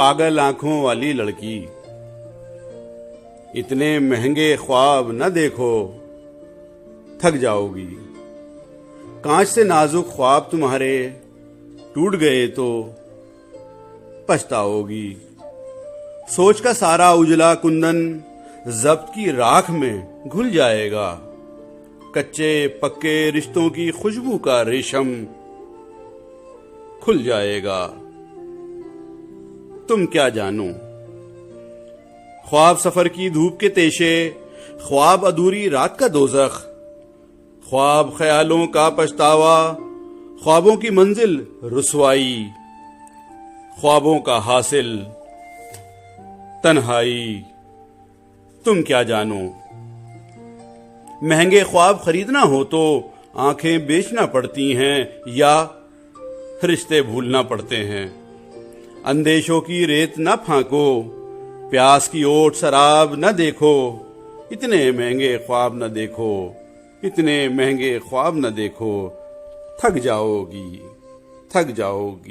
पागल आंखों वाली लड़की। इतने महंगे ख्वाब न देखो, थक जाओगी। कांच से नाजुक ख्वाब तुम्हारे टूट गए तो पछताओगी। सोच का सारा उजला कुंदन जब्त की राख में घुल जाएगा। कच्चे पक्के रिश्तों की खुशबू का रेशम खुल जाएगा। तुम क्या जानो। ख्वाब सफर की धूप के तेशे, ख्वाब अधूरी रात का दोजख, ख्वाब ख्यालों का पछतावा, ख्वाबों की मंजिल रुसवाई, ख्वाबों का हासिल तन्हाई। तुम क्या जानो। महंगे ख्वाब खरीदना हो तो आंखें बेचना पड़ती हैं या रिश्ते भूलना पड़ते हैं। अंदेशों की रेत न फांको, प्यास की ओट शराब न देखो। इतने महंगे ख्वाब न देखो, इतने महंगे ख्वाब न देखो। थक जाओगी, थक जाओगी।